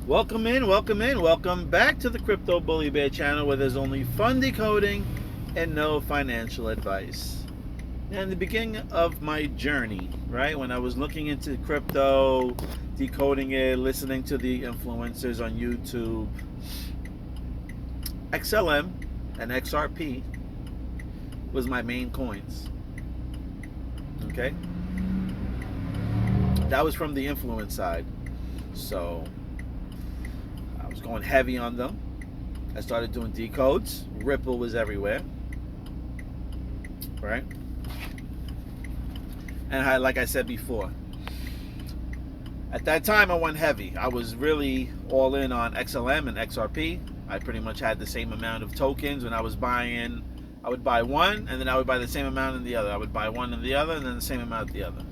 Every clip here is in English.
Welcome in, welcome in, welcome back to the Crypto Bully Bear channel where there's only fun decoding and no financial advice. Now, in the beginning of my journey, right, when I was looking into crypto, decoding it, listening to the influencers on YouTube, XLM and XRP was my main coins. Okay? That was from the influence side. So I was going heavy on them. I started doing decodes. Ripple was everywhere. Right? And like I said before, at that time I went heavy. I was really all in on XLM and XRP. I pretty much had the same amount of tokens. When I was buying, I would buy one and then I would buy the same amount in the other. I would buy one in the other and then the same amount in the other.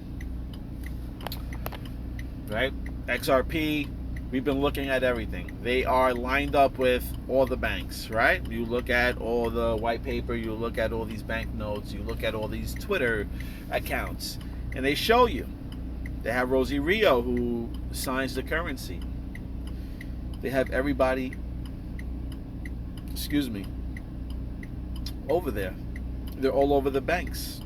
Right? XRP, we've been looking at everything. They are lined up with all the banks, right? You look at all the white paper, you look at all these bank notes, you look at all these Twitter accounts, and they show you. They have Rosie Rio who signs the currency. They have everybody, over there. They're all over the banks.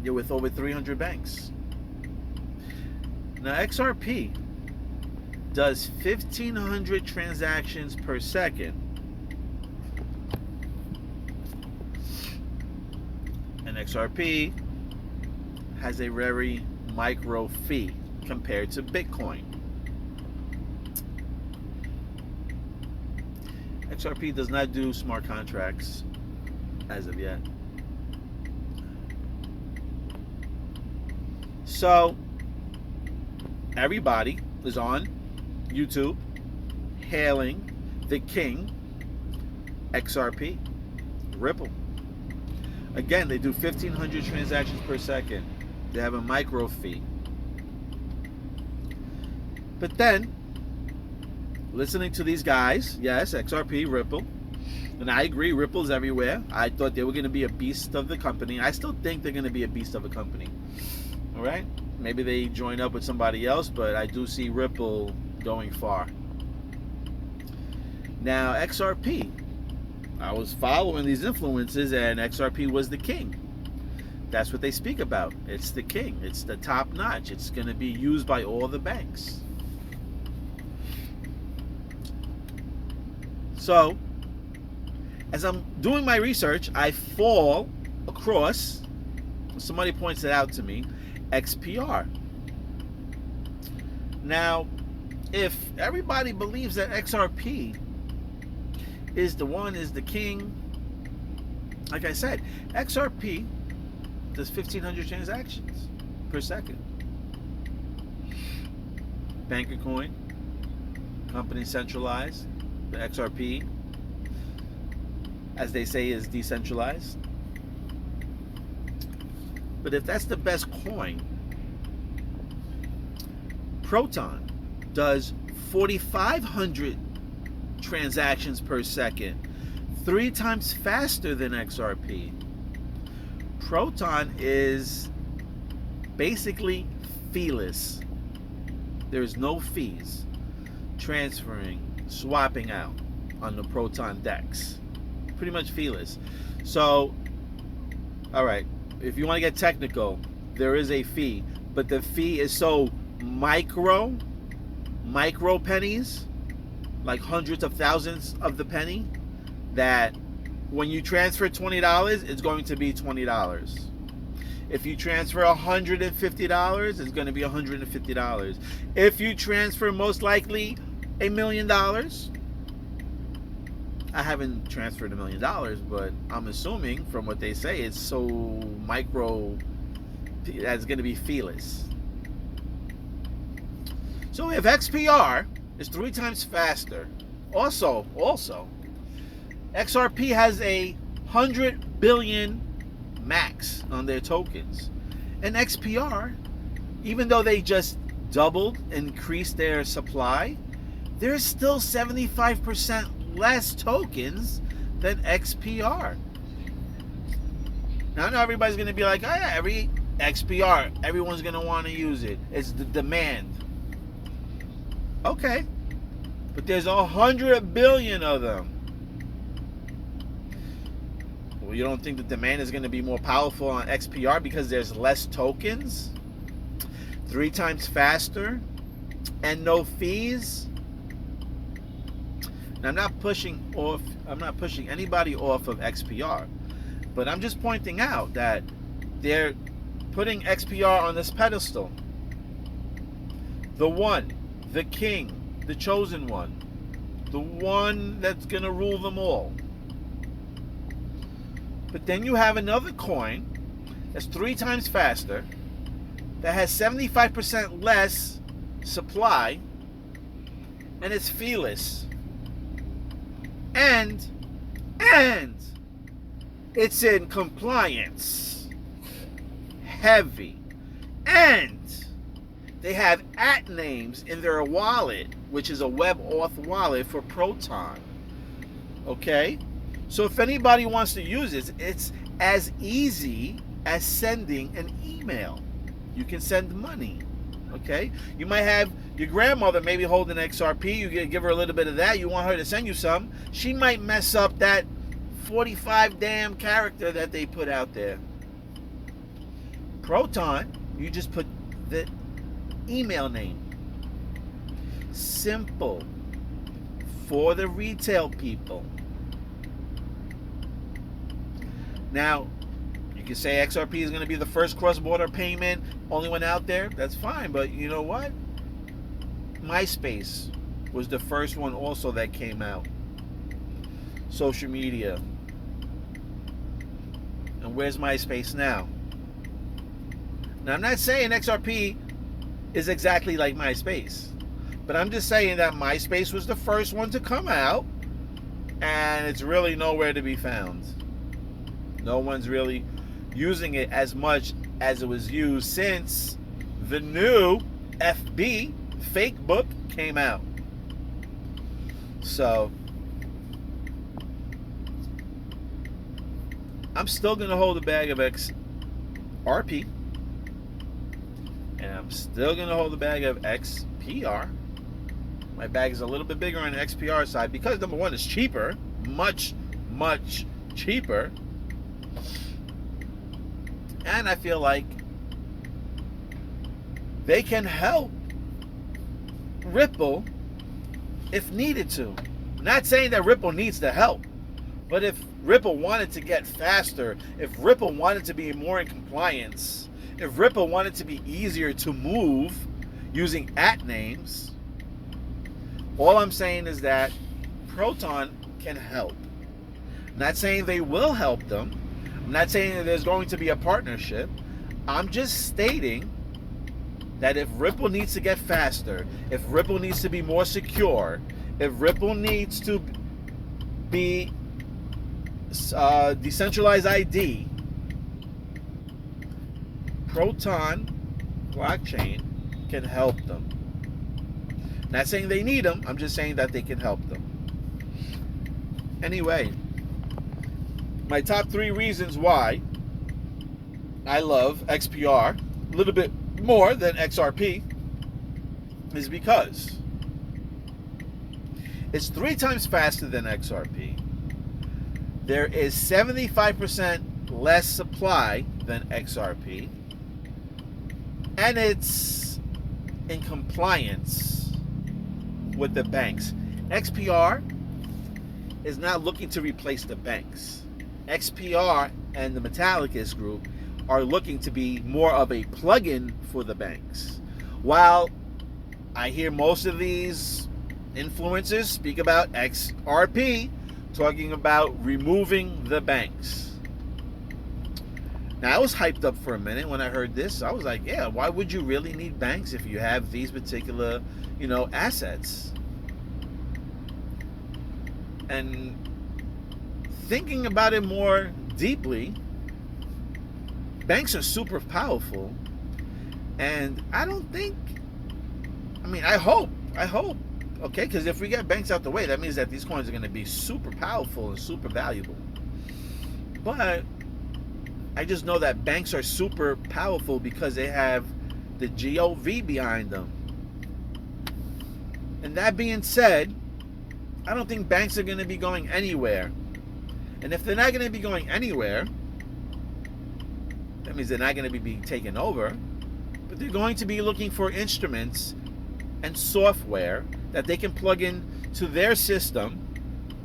They're with over 300 banks. Now XRP does 1,500 transactions per second. And XRP has a very micro fee compared to Bitcoin. XRP does not do smart contracts as of yet. So everybody is on YouTube hailing the king, XRP, Ripple. Again, they do 1,500 transactions per second. They have a micro fee. But then, listening to these guys, yes, XRP, Ripple, and I agree, Ripple's everywhere. I thought they were going to be a beast of the company. I still think they're going to be a beast of a company. All right? Maybe they join up with somebody else, but I do see Ripple going far. Now, XRP, I was following these influences, and XRP was the king. That's what they speak about. It's the king. It's the top notch. It's going to be used by all the banks. So, as I'm doing my research, I fall across, somebody points it out to me, XPR. Now, if everybody believes that XRP is the king, like I said, XRP does 1,500 transactions per second. Banker coin, company centralized. The XRP, as they say, is decentralized. But if that's the best coin, Proton does 4,500 transactions per second, 3 times faster than XRP. Proton is basically feeless. There's no fees transferring, swapping out on the Proton DEX. Pretty much feeless. So, all right, if you want to get technical, there is a fee, but the fee is so micro pennies, like hundreds of thousands of the penny, that when you transfer $20, it's going to be $20. If you transfer $150, it's going to be $150. If you transfer most likely $1 million, I haven't transferred $1 million, but I'm assuming from what they say, it's so micro that it's going to be feeless. So if XPR is 3 times faster, also, XRP has a 100 billion max on their tokens. And XPR, even though they just doubled, increased their supply, there's still 75% less tokens than XPR. Now I know everybody's going to be like, oh yeah, every XPR, everyone's going to want to use it. It's the demand. Okay, but there's 100 billion of them. Well, you don't think the demand is going to be more powerful on XPR because there's less tokens, 3 times faster, and no fees? Now, I'm not pushing anybody off of XPR, but I'm just pointing out that they're putting XPR on this pedestal. The one, the king, the chosen one, the one that's going to rule them all. But then you have another coin that's 3 times faster, that has 75% less supply, and it's feeless. And it's in compliance. Heavy. And they have @names in their wallet, which is a WebAuth wallet for Proton. Okay? So if anybody wants to use it, it's as easy as sending an email. You can send money. Okay? You might have your grandmother maybe holding XRP. You give her a little bit of that. You want her to send you some. She might mess up that 45 damn character that they put out there. Proton, you just put the email name. Simple. For the retail people. Now, you can say XRP is going to be the first cross-border payment, only one out there. That's fine, but you know what? MySpace was the first one also that came out. Social media. And where's MySpace now? Now, I'm not saying XRP is exactly like MySpace, but I'm just saying that MySpace was the first one to come out, and it's really nowhere to be found. No one's really using it as much as it was used since the new FB fake book came out. So I'm still going to hold a bag of XRP, and I'm still going to hold a bag of XPR. My bag is a little bit bigger on the XPR side because, number one, it's cheaper, much cheaper. And I feel like they can help Ripple if needed to. I'm not saying that Ripple needs the help, but if Ripple wanted to get faster, if Ripple wanted to be more in compliance, if Ripple wanted to be easier to move using @names, all I'm saying is that Proton can help. I'm not saying they will help them. I'm not saying that there's going to be a partnership. I'm just stating that if Ripple needs to get faster, if Ripple needs to be more secure, if Ripple needs to be decentralized ID, Proton blockchain can help them. Not saying they need them, I'm just saying that they can help them. Anyway, my top 3 reasons why I love XPR a little bit more than XRP is because it's 3 times faster than XRP. There is 75% less supply than XRP, and it's in compliance with the banks. XPR is not looking to replace the banks. XPR and the Metallicus group are looking to be more of a plug-in for the banks. While I hear most of these influencers speak about XRP, talking about removing the banks. Now, I was hyped up for a minute when I heard this. I was like, yeah, why would you really need banks if you have these particular, assets? And thinking about it more deeply, banks are super powerful, and I hope, okay, because if we get banks out the way, that means that these coins are going to be super powerful and super valuable. But I just know that banks are super powerful because they have the GOV behind them. And that being said, I don't think banks are going to be going anywhere. And if they're not going to be going anywhere, that means they're not going to be being taken over. But they're going to be looking for instruments and software that they can plug in to their system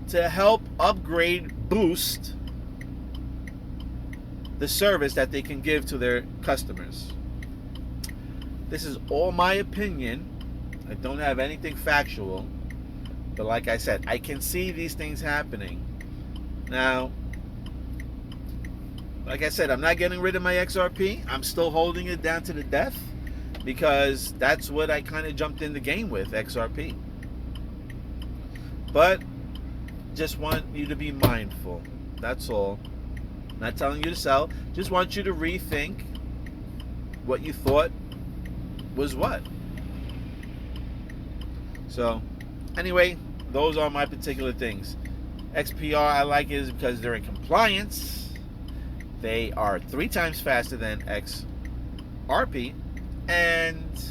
to help upgrade, boost the service that they can give to their customers. This is all my opinion. I don't have anything factual. But like I said, I can see these things happening. Now, like I said, I'm not getting rid of my XRP. I'm still holding it down to the death because that's what I kind of jumped in the game with, XRP. But just want you to be mindful. That's all. Not telling you to sell. Just want you to rethink what you thought was what. So, anyway, those are my particular things. XPR, I like it because they're in compliance. They are 3 times faster than XRP, and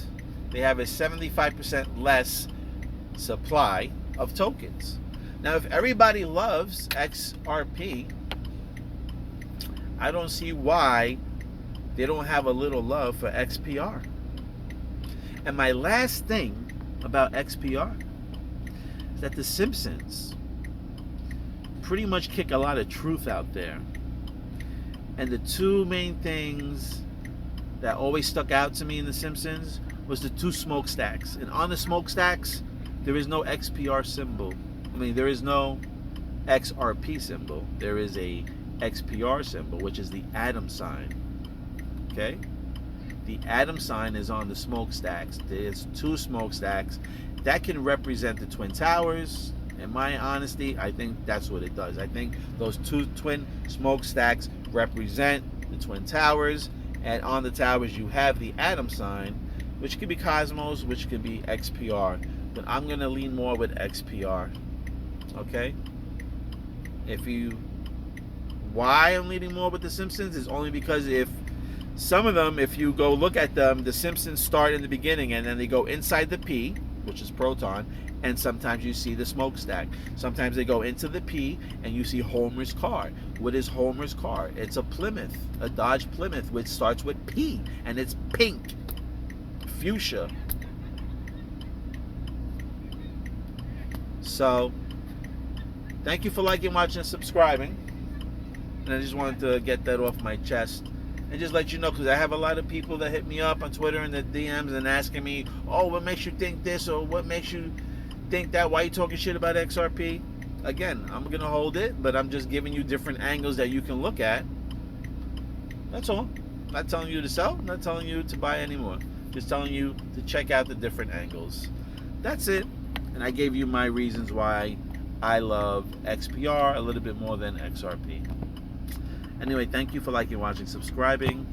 they have a 75% less supply of tokens. Now, if everybody loves XRP, I don't see why they don't have a little love for XPR. And my last thing about XPR is that The Simpsons pretty much kick a lot of truth out there. And the 2 main things that always stuck out to me in The Simpsons was the 2 smokestacks. And on the smokestacks, there is no XPR symbol. I mean, there is no XRP symbol. There is a XPR symbol, which is the atom sign. Okay? The atom sign is on the smokestacks. There's 2 smokestacks. That can represent the Twin Towers. In my honesty, I think that's what it does. I think those 2 twin smokestacks represent the Twin Towers. And on the towers, you have the atom sign, which could be Cosmos, which could be XPR. But I'm going to lean more with XPR. Okay? Why I'm leaning more with The Simpsons is only because if some of them, if you go look at them, The Simpsons start in the beginning and then they go inside the P, which is Proton, and sometimes you see the smokestack. Sometimes they go into the P and you see Homer's car. What is Homer's car? It's a Plymouth, a Dodge Plymouth, which starts with P, and it's pink, fuchsia. So, thank you for liking, watching, and subscribing. And I just wanted to get that off my chest and just let you know, because I have a lot of people that hit me up on Twitter and the DMs and asking me, oh, what makes you think this, or what makes you think that, why are you talking shit about XRP? Again, I'm going to hold it, but I'm just giving you different angles that you can look at. That's all. Not telling you to sell, not telling you to buy anymore. Just telling you to check out the different angles. That's it. And I gave you my reasons why I love XPR a little bit more than XRP. Anyway, thank you for liking, watching, subscribing.